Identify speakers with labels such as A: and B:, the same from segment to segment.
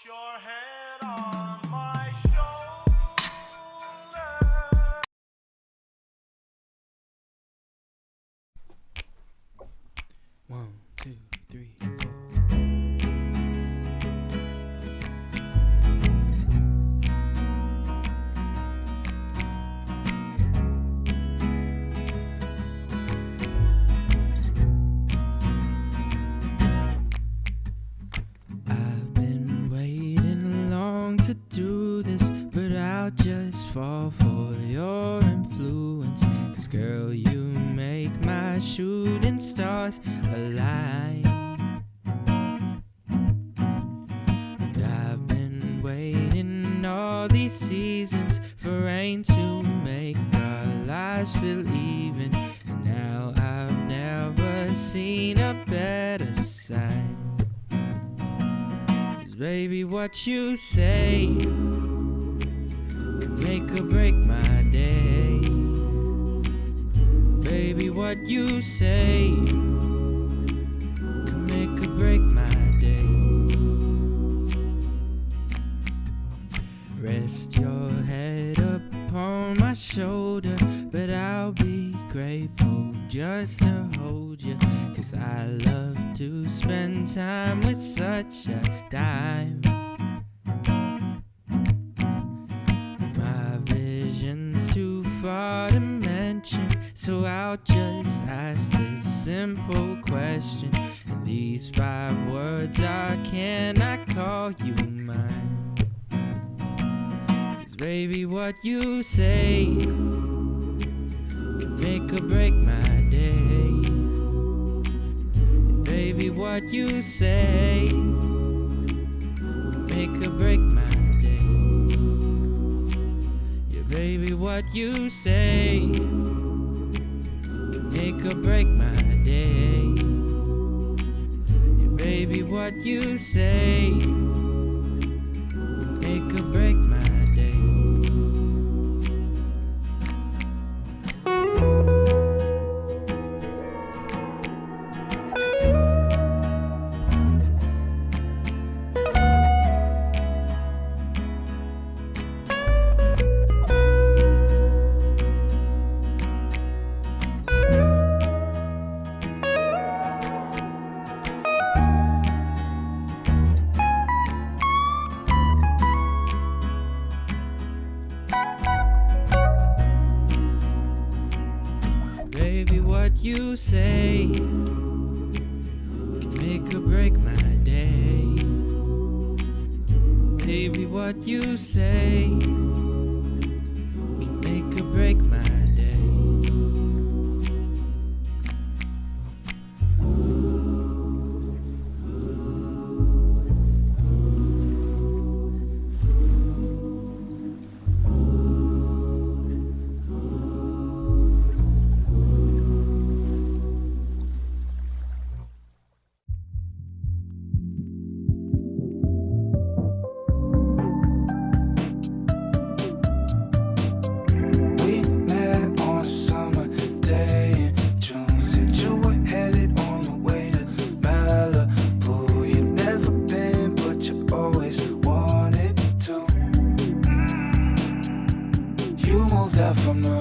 A: your head on my shoulder.
B: 1, 2, 3, 4. I've been waiting long to do this, but I'll just fall for your influence. 'Cause girl, you make my shooting stars align. And I've been waiting all these seasons for rain to make our lives feel even. And now I've never seen a better sign. 'Cause baby, what you say could make or break my day. Baby, what you say could make or break my day. Rest your head upon my shoulder, but I'll be grateful just to hold you. 'Cause I love to spend time with such a dime. My vision's too far to mention, so I'll just ask this simple question. And these 5 words are, can I call you mine? 'Cause baby, what you say can make or break my day. And baby, what you say can make or break my day. Yeah, baby, what you say make or break my day. Yeah, baby, what you say make or break my day. Baby, what you say can make or break my day. Baby, what you say can make or break my day.
C: Out from the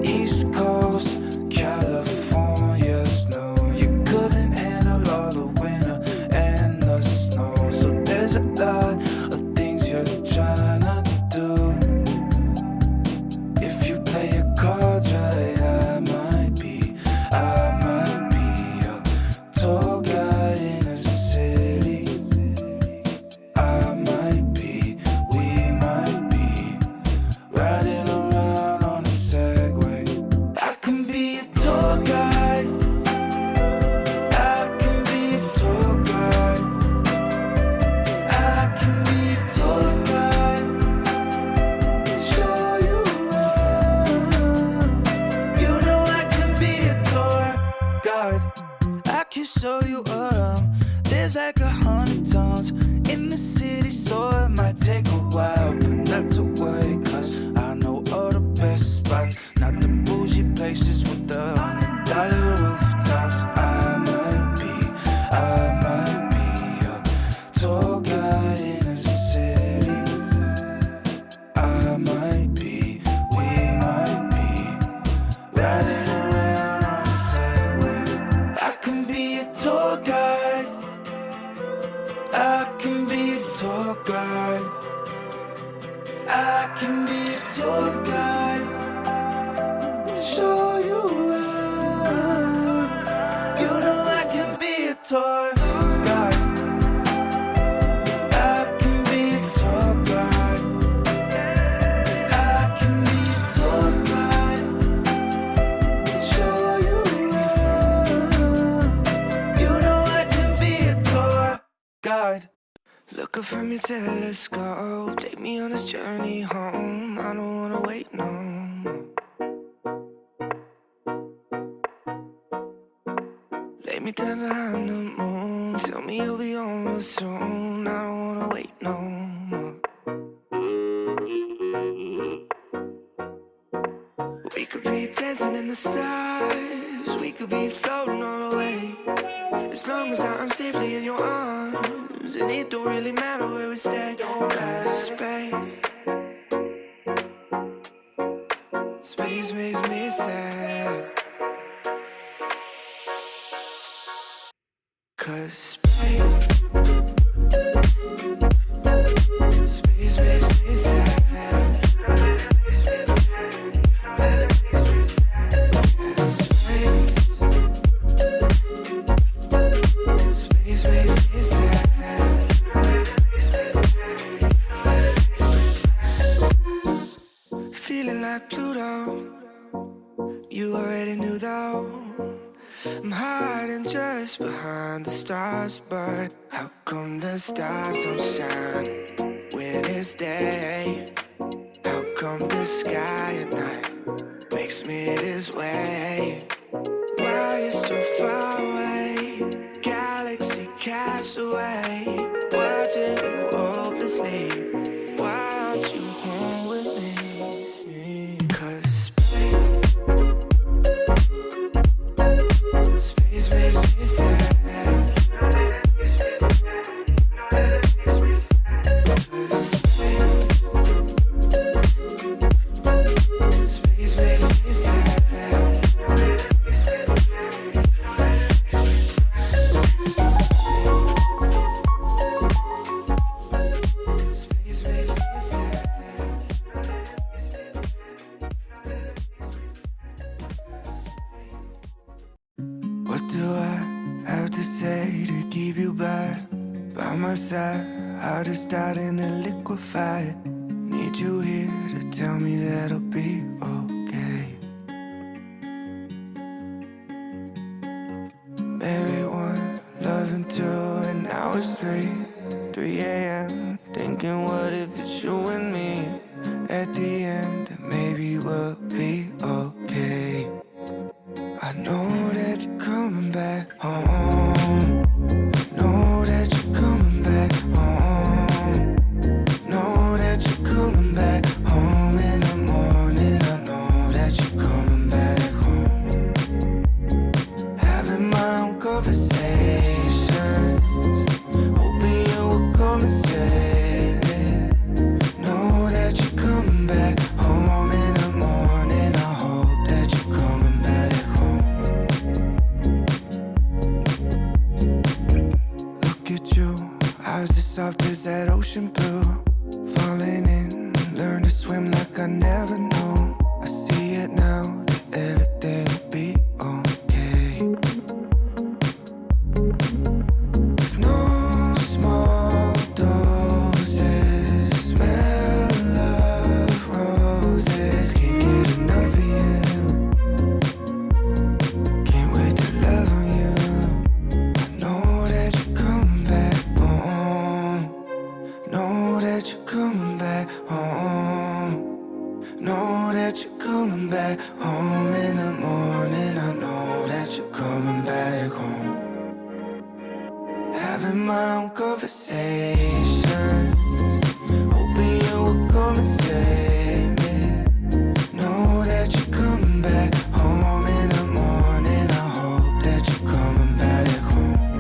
C: East Coast, California snow. You couldn't handle all the winter and the snow. So there's a lot of things you're trying to do. If you play your cards right, I might be a tour guide in a city. I might be, we might be riding around. I can be a tour guide. I can be a tour guide. I can be a tour guide. Show you around. You know I can be a tour guide. I can show you around. There's like 100 towns in the city, so it might take a while, but not to worry, 'cause I know all the best spots. Not the bougie places with the $100 rooftops. I might be a tour guide in a city. can be a tour guide. I can be a tour guide. Show you around. You know I can be a tour guide. I can be a tour guide. I can be a tour guide. Show you around. You know I can be a tour guide. Look up from your telescope, take me on this journey home. I don't wanna wait no more. Lay me down behind the moon, tell me you'll be on real soon. I don't wanna wait no more. We could be dancing in the stars, we could be floating on the way. As long as I'm safely in your arms, and it don't really matter where we stay. Cause space makes me sad. Cause space makes me sad. Space makes me sad. Feeling like Pluto, you already knew though. I'm hiding just behind the stars, but how come the stars don't shine when it's day? How come the sky at night makes me this way? Why are you so far away? Galaxy cast away, watching you hopelessly. Why aren't you home with me? Cause space makes me sad. Space makes me sad. Space makes me sad. What do I have to say to keep you by my side? Heart is starting to liquefy. Need you here to tell me that I'll be okay. Married one, loving two, and now it's 3 a.m. Thinking what if it's you and me? At the end, that maybe we'll be okay. I know that you're coming back home. Know that you're coming back home. Know that you're coming back home in the morning. I know that you're coming back home. Having my own conversations, hoping you will come and save me. Know that you're coming back home in the morning. I hope that you're coming back home. Look at you, eyes as soft as that ocean blue. Falling in, learn to swim like I never knew. I see it now, that everything will be okay. With no small doses, smell of roses. Can't get enough of you. Can't wait to love on you. I know that you're coming back home. Know that you're coming back home. Know that you're coming back home in the morning. I know that you're coming back home. Having my own conversations, hoping you will come and save me. Know that you're coming back home in the morning. I hope that you're coming back home.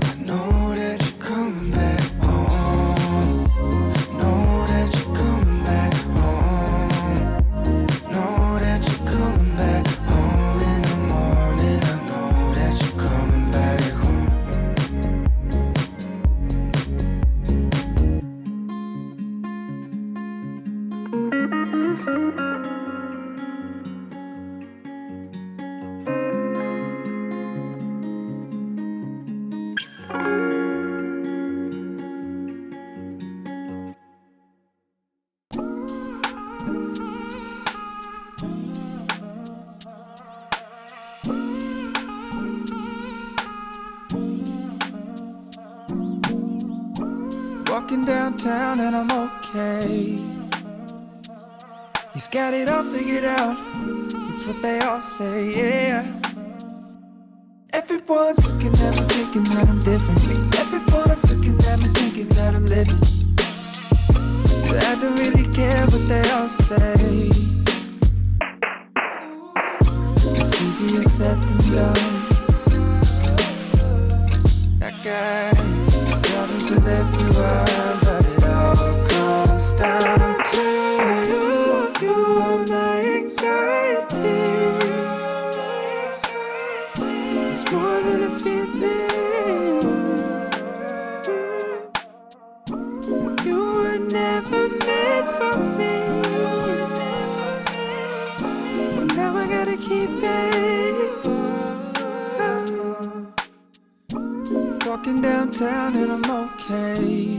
C: I know that you're coming back home. Know that you're coming back home. Know that you're coming back Walking downtown and I'm okay. He's got it all figured out, it's what they all say, yeah. Everyone's looking at me thinking that I'm different. Everyone's looking at me thinking that I'm living. But I don't really care what they all say. It's easier said than done. That guy travels with everyone, but it all comes down to you. You are my anxiety. It's more than a feeling. You were never meant for me. But now I gotta keep it. Walking downtown and I'm okay.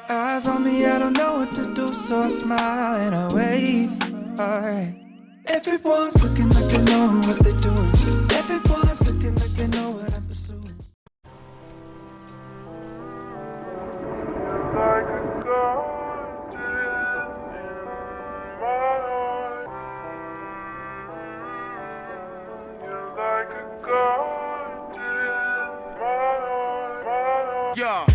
C: Eyes on me, I don't know what to do, so I smile and I wave. Alright. Everyone's looking like they know what they're doing. Everyone's looking like they know what I'm pursuing.
A: Like a garden in my heart. You're like a garden in my heart. Yeah.